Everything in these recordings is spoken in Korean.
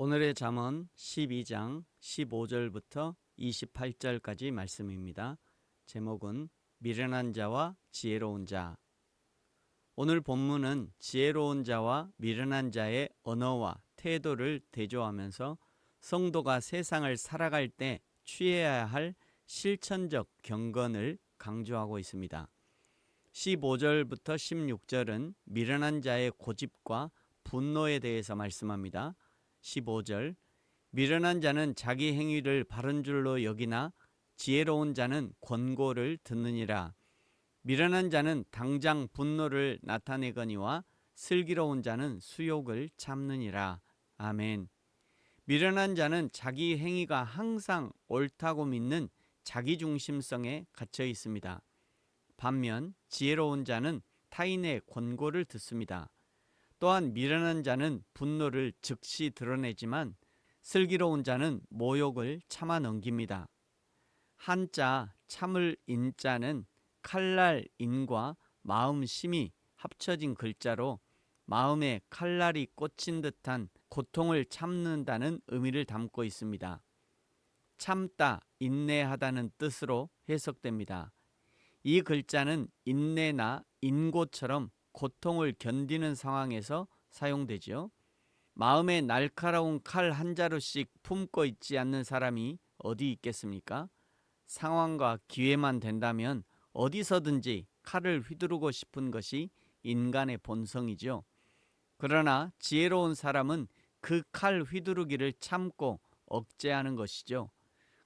오늘의 잠언 12장 15절부터 28절까지 말씀입니다. 제목은 미련한 자와 지혜로운 자. 오늘 본문은 지혜로운 자와 미련한 자의 언어와 태도를 대조하면서 성도가 세상을 살아갈 때 취해야 할 실천적 경건을 강조하고 있습니다. 15절부터 16절은 미련한 자의 고집과 분노에 대해서 말씀합니다. 15절 미련한 자는 자기 행위를 바른 줄로 여기나 지혜로운 자는 권고를 듣느니라. 미련한 자는 당장 분노를 나타내거니와 슬기로운 자는 수욕을 참느니라. 아멘. 미련한 자는 자기 행위가 항상 옳다고 믿는 자기중심성에 갇혀 있습니다. 반면 지혜로운 자는 타인의 권고를 듣습니다. 또한 미련한 자는 분노를 즉시 드러내지만 슬기로운 자는 모욕을 참아 넘깁니다. 한자 참을 인자는 칼날 인과 마음심이 합쳐진 글자로 마음에 칼날이 꽂힌 듯한 고통을 참는다는 의미를 담고 있습니다. 참다, 인내하다는 뜻으로 해석됩니다. 이 글자는 인내나 인고처럼 고통을 견디는 상황에서 사용되죠. 마음에 날카로운 칼 한 자루씩 품고 있지 않는 사람이 어디 있겠습니까? 상황과 기회만 된다면 어디서든지 칼을 휘두르고 싶은 것이 인간의 본성이죠. 그러나 지혜로운 사람은 그 칼 휘두르기를 참고 억제하는 것이죠.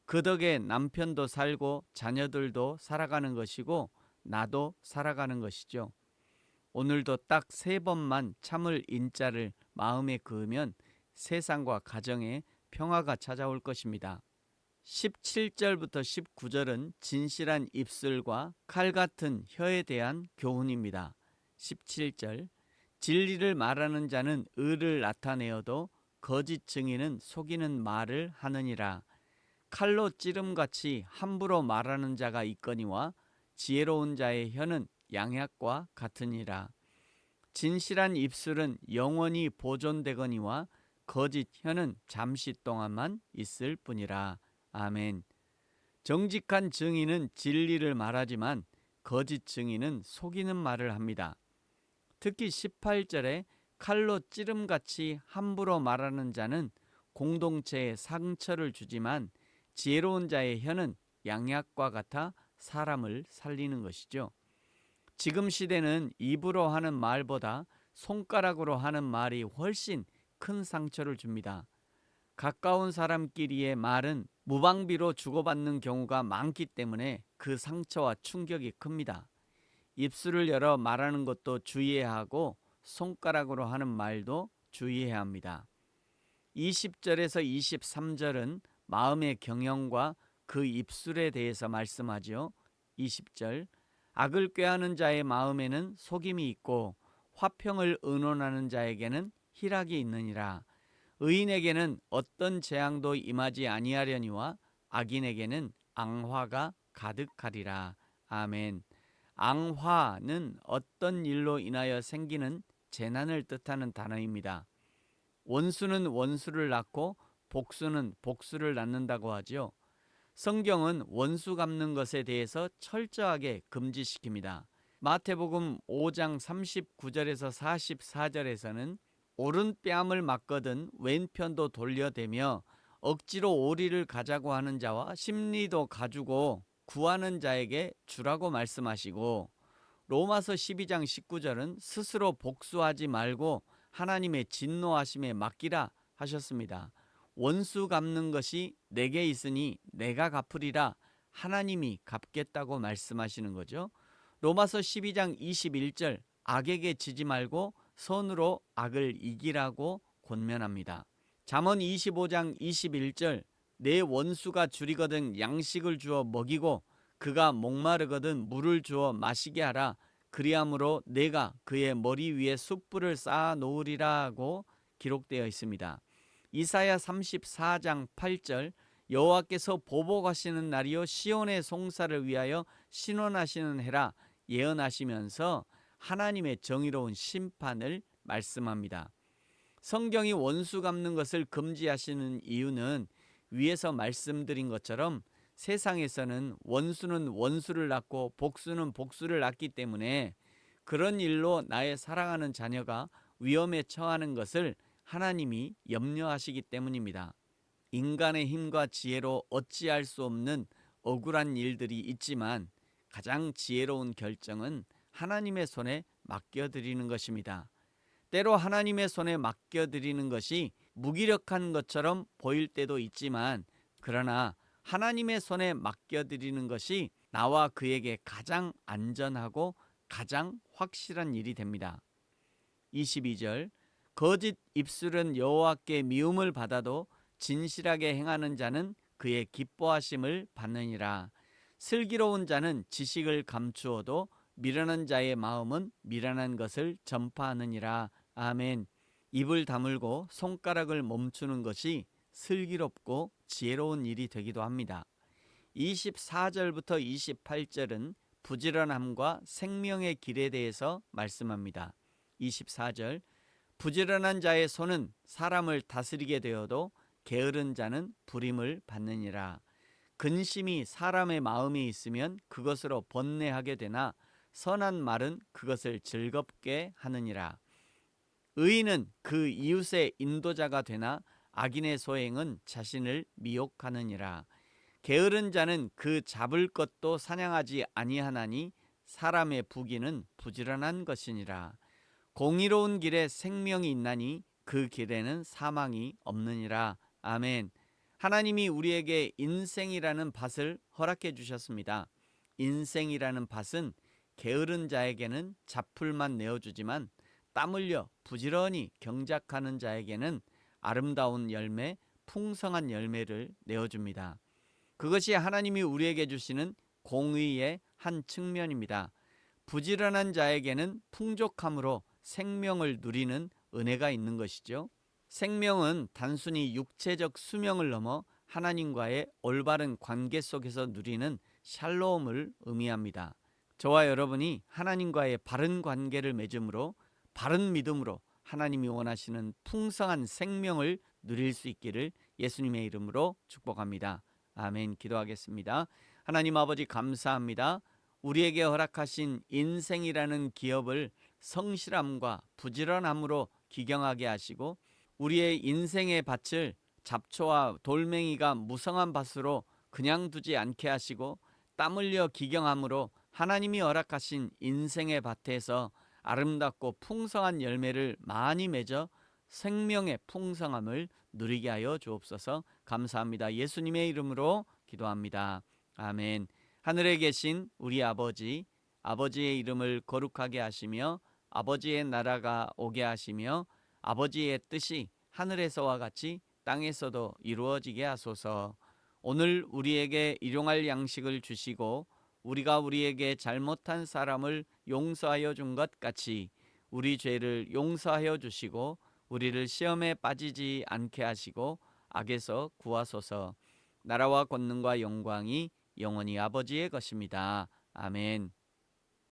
그 덕에 남편도 살고 자녀들도 살아가는 것이고 나도 살아가는 것이죠. 오늘도 딱 3번만 참을 인자를 마음에 그으면 세상과 가정에 평화가 찾아올 것입니다. 17절부터 19절은 진실한 입술과 칼 같은 혀에 대한 교훈입니다. 17절 진리를 말하는 자는 의를 나타내어도 거짓 증인은 속이는 말을 하느니라. 칼로 찌름같이 함부로 말하는 자가 있거니와 지혜로운 자의 혀는 양약과 같으니라. 진실한 입술은 영원히 보존되거니와 거짓 혀는 잠시 동안만 있을 뿐이라. 아멘. 정직한 증인은 진리를 말하지만 거짓 증인은 속이는 말을 합니다. 특히 18절에 칼로 찌름같이 함부로 말하는 자는 공동체에 상처를 주지만 지혜로운 자의 혀는 양약과 같아 사람을 살리는 것이죠. 지금 시대는 입으로 하는 말보다 손가락으로 하는 말이 훨씬 큰 상처를 줍니다. 가까운 사람끼리의 말은 무방비로 주고받는 경우가 많기 때문에 그 상처와 충격이 큽니다. 입술을 열어 말하는 것도 주의해야 하고 손가락으로 하는 말도 주의해야 합니다. 20절에서 23절은 마음의 경영과 그 입술에 대해서 말씀하죠. 20절 악을 꾀하는 자의 마음에는 속임이 있고 화평을 의논하는 자에게는 희락이 있느니라. 의인에게는 어떤 재앙도 임하지 아니하려니와 악인에게는 앙화가 가득하리라. 아멘. 앙화는 어떤 일로 인하여 생기는 재난을 뜻하는 단어입니다. 원수는 원수를 낳고 복수는 복수를 낳는다고 하죠. 성경은 원수 갚는 것에 대해서 철저하게 금지시킵니다. 마태복음 5장 39절에서 44절에서는 오른뺨을 맞거든 왼편도 돌려대며 억지로 오리를 가자고 하는 자와 심리도 가지고 구하는 자에게 주라고 말씀하시고, 로마서 12장 19절은 스스로 복수하지 말고 하나님의 진노하심에 맡기라 하셨습니다. 원수 갚는 것이 내게 있으니 내가 갚으리라, 하나님이 갚겠다고 말씀하시는 거죠. 로마서 12장 21절 악에게 지지 말고 선으로 악을 이기라고 권면합니다. 잠언 25장 21절 내 원수가 줄이거든 양식을 주어 먹이고 그가 목마르거든 물을 주어 마시게 하라. 그리함으로 내가 그의 머리 위에 숯불을 쌓아 놓으리라고 기록되어 있습니다. 이사야 34장 8절 여호와께서 보복하시는 날이요 시온의 송사를 위하여 신원하시는 해라 예언하시면서 하나님의 정의로운 심판을 말씀합니다. 성경이 원수 갚는 것을 금지하시는 이유는 위에서 말씀드린 것처럼 세상에서는 원수는 원수를 낳고 복수는 복수를 낳기 때문에 그런 일로 나의 사랑하는 자녀가 위험에 처하는 것을 하나님이 염려하시기 때문입니다. 인간의 힘과 지혜로 어찌할 수 없는 억울한 일들이 있지만 가장 지혜로운 결정은 하나님의 손에 맡겨드리는 것입니다. 때로 하나님의 손에 맡겨드리는 것이 무기력한 것처럼 보일 때도 있지만 그러나 하나님의 손에 맡겨드리는 것이 나와 그에게 가장 안전하고 가장 확실한 일이 됩니다. 22절 거짓 입술은 여호와께 미움을 받아도 진실하게 행하는 자는 그의 기뻐하심을 받느니라. 슬기로운 자는 지식을 감추어도 미련한 자의 마음은 미련한 것을 전파하느니라. 아멘. 입을 다물고 손가락을 멈추는 것이 슬기롭고 지혜로운 일이 되기도 합니다. 24절부터 28절은 부지런함과 생명의 길에 대해서 말씀합니다. 24절 부지런한 자의 손은 사람을 다스리게 되어도 게으른 자는 불임을 받느니라. 근심이 사람의 마음에 있으면 그것으로 번뇌하게 되나 선한 말은 그것을 즐겁게 하느니라. 의인은 그 이웃의 인도자가 되나 악인의 소행은 자신을 미혹하느니라. 게으른 자는 그 잡을 것도 사냥하지 아니하나니 사람의 부귀는 부지런한 것이니라. 공의로운 길에 생명이 있나니 그 길에는 사망이 없느니라. 아멘. 하나님이 우리에게 인생이라는 밭을 허락해 주셨습니다. 인생이라는 밭은 게으른 자에게는 잡풀만 내어주지만 땀 흘려 부지런히 경작하는 자에게는 아름다운 열매, 풍성한 열매를 내어줍니다. 그것이 하나님이 우리에게 주시는 공의의 한 측면입니다. 부지런한 자에게는 풍족함으로 생명을 누리는 은혜가 있는 것이죠. 생명은 단순히 육체적 수명을 넘어 하나님과의 올바른 관계 속에서 누리는 샬롬을 의미합니다. 저와 여러분이 하나님과의 바른 관계를 맺음으로 바른 믿음으로 하나님이 원하시는 풍성한 생명을 누릴 수 있기를 예수님의 이름으로 축복합니다. 아멘. 기도하겠습니다. 하나님 아버지 감사합니다. 우리에게 허락하신 인생이라는 기업을 성실함과 부지런함으로 기경하게 하시고 우리의 인생의 밭을 잡초와 돌멩이가 무성한 밭으로 그냥 두지 않게 하시고 땀 흘려 기경함으로 하나님이 허락하신 인생의 밭에서 아름답고 풍성한 열매를 많이 맺어 생명의 풍성함을 누리게 하여 주옵소서. 감사합니다. 예수님의 이름으로 기도합니다. 아멘. 하늘에 계신 우리 아버지, 아버지의 이름을 거룩하게 하시며 아버지의 나라가 오게 하시며 아버지의 뜻이 하늘에서와 같이 땅에서도 이루어지게 하소서. 오늘 우리에게 일용할 양식을 주시고 우리가 우리에게 잘못한 사람을 용서하여 준 것 같이 우리 죄를 용서하여 주시고 우리를 시험에 빠지지 않게 하시고 악에서 구하소서. 나라와 권능과 영광이 영원히 아버지의 것입니다. 아멘.